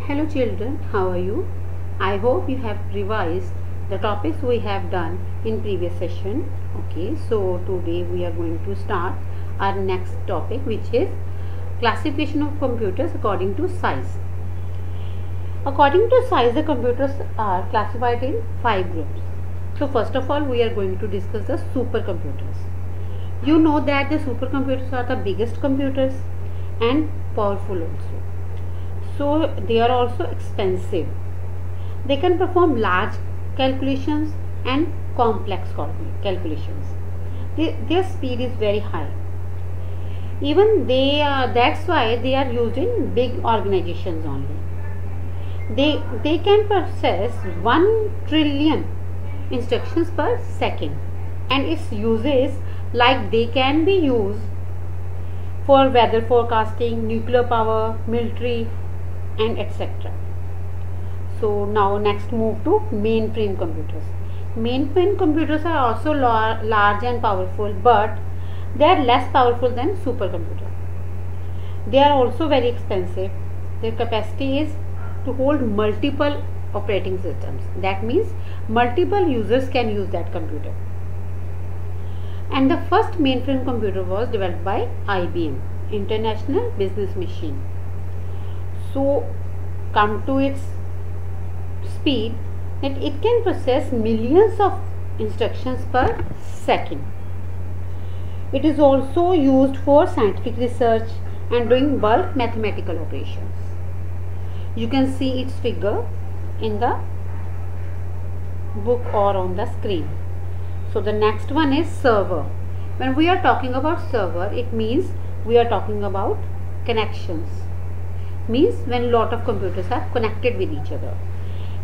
Hello children, how are you? I hope you have revised the topics we have done in previous session. Okay, so today we are going to start our next topic, which is classification of computers according to size. According to size, the computers are classified in 5 groups. So first of all, we are going to discuss the supercomputers. You know that the supercomputers are the biggest computers and powerful also. So they are also expensive. They can perform large calculations and complex calculations. Their speed is very high. Even that's why they are used in big organizations only. They can process 1 trillion instructions per second, and its uses, like, they can be used for weather forecasting, nuclear power, military, and etc. So now next move to mainframe computers. Mainframe computers are also large and powerful, but they are less powerful than supercomputer. They are also very expensive. Their capacity is to hold multiple operating systems. That means multiple users can use that computer. And the first mainframe computer was developed by IBM, International Business Machine. So come to its speed, that it can process millions of instructions per second. It is also used for scientific research and doing bulk mathematical operations. You can see its figure in the book or on the screen. So the next one is server. When we are talking about server, it means we are talking about connections. Means when lot of computers are connected with each other,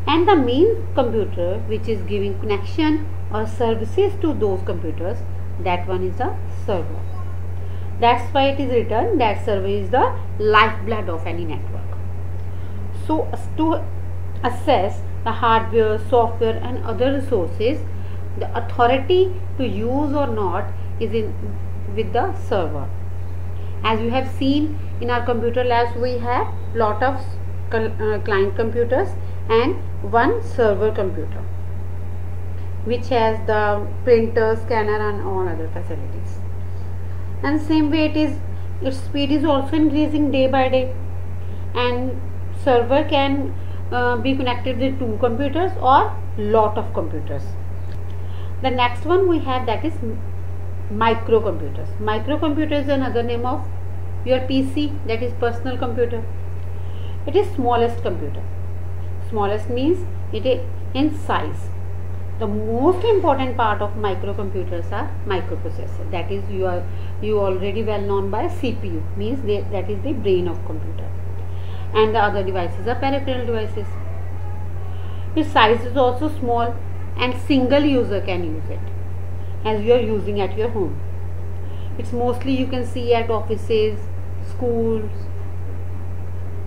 and the main computer which is giving connection or services to those computers, that one is the server. That's why it is written that server is the lifeblood of any network. So to assess the hardware, software and other resources, the authority to use or not is with the server. As you have seen in our computer labs, we have lot of client computers and one server computer which has the printer, scanner and all other facilities. And same way its speed is also increasing day by day, and server can be connected with 2 computers or lot of computers. The next one we have, that is microcomputers. Microcomputer is another name of your PC, that is personal computer. It is smallest computer. Smallest means it is in size. The most important part of microcomputers are microprocessor. That is you already well known by CPU, means that is the brain of computer. And the other devices are peripheral devices. Its size is also small and single user can use it, as you are using at your home. It's mostly you can see at offices, schools,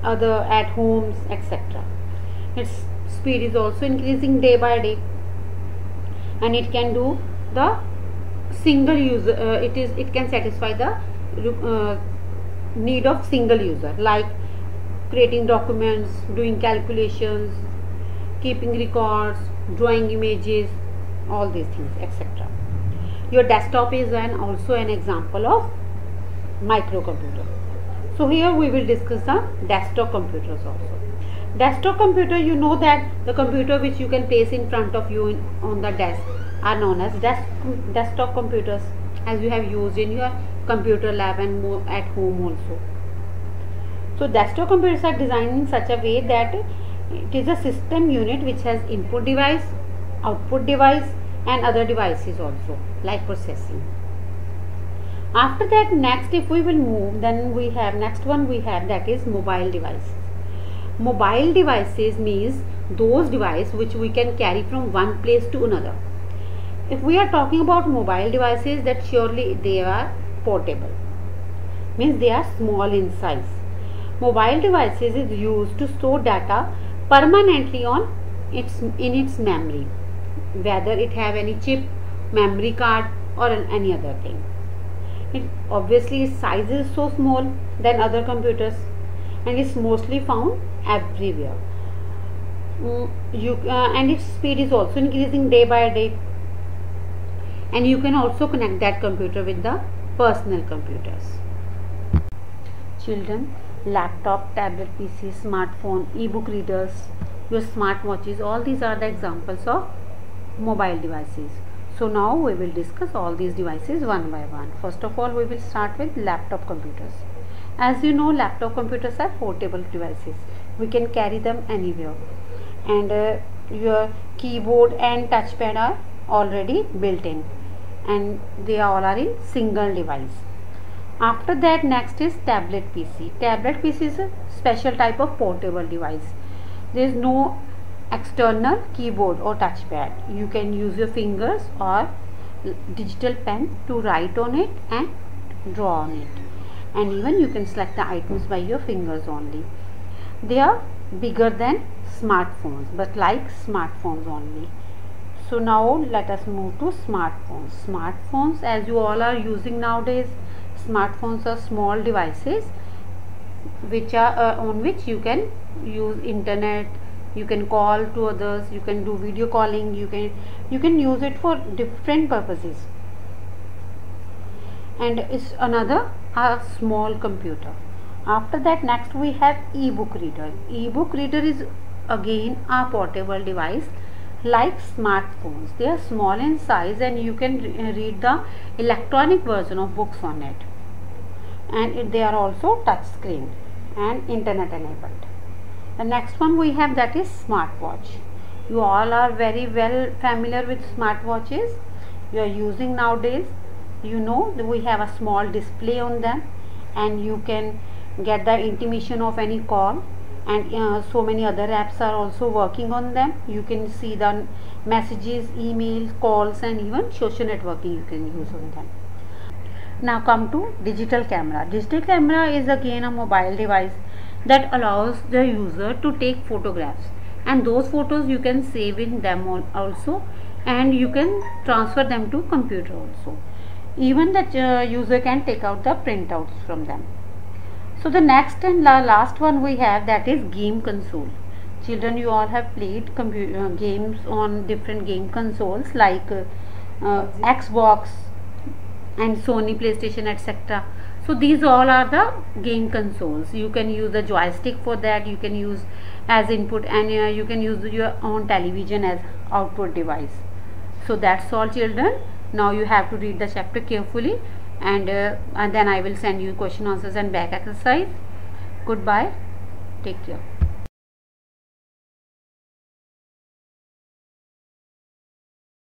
at homes, etc. Its speed is also increasing day by day, and it can do the single user. It can satisfy the need of single user, like creating documents, doing calculations, keeping records, drawing images, all these things, etc. Your desktop is also an example of microcomputer. So here we will discuss the desktop computers also. Desktop computer, you know that the computer which you can place in front of you on the desk are known as desktop computers, as you have used in your computer lab and at home also. So desktop computers are designed in such a way that it is a system unit which has input device, output device and other devices also, like processing. After that, next if we will move, then we have next one we have, that is mobile devices. Mobile devices means those devices which we can carry from one place to another. If we are talking about mobile devices, that surely they are portable, means they are small in size. Mobile devices is used to store data permanently in its memory, whether it have any chip, memory card or any other thing. Obviously its size is so small than other computers, and it's mostly found everywhere. And its speed is also increasing day by day, and you can also connect that computer with the personal computers. Children, laptop, tablet, PC, smartphone, e-book readers, your smartwatches, all these are the examples of mobile devices. So now we will discuss all these devices one by one. First of all, we will start with laptop computers. As you know, laptop computers are portable devices. We can carry them anywhere, and your keyboard and touchpad are already built in, and they all are in single device. After that, next is tablet PC. Tablet PC is a special type of portable device. There is no external keyboard or touchpad. You can use your fingers or digital pen to write on it and draw on it, and even you can select the items by your fingers only. They are bigger than smartphones, but like smartphones only. So now let us move to smartphones. Smartphones, as you all are using nowadays, smartphones are small devices which are on which you can use internet, you can call to others, you can do video calling, you can use it for different purposes. And it's another a small computer. After that, next we have e-book reader. E-book reader is again a portable device like smartphones. They are small in size, and you can read the electronic version of books on it, and they are also touch screen and internet enabled. The next one we have, that is smartwatch. You all are very well familiar with smartwatches. You are using nowadays. You know that we have a small display on them, and you can get the intimation of any call, and so many other apps are also working on them. You can see the messages, emails, calls, and even social networking you can use on them. Now come to digital camera. Digital camera is again a mobile device that allows the user to take photographs, and those photos you can save in them also, and you can transfer them to computer also. Even the user can take out the printouts from them. So the next and last one we have, that is game console. Children, you all have played games on different game consoles like Xbox and Sony PlayStation, etc. So these all are the game consoles. You can use the joystick for that, you can use as input, and you can use your own television as output device. So that's all, children. Now you have to read the chapter carefully, and then I will send you question answers and back exercise. Goodbye, take care.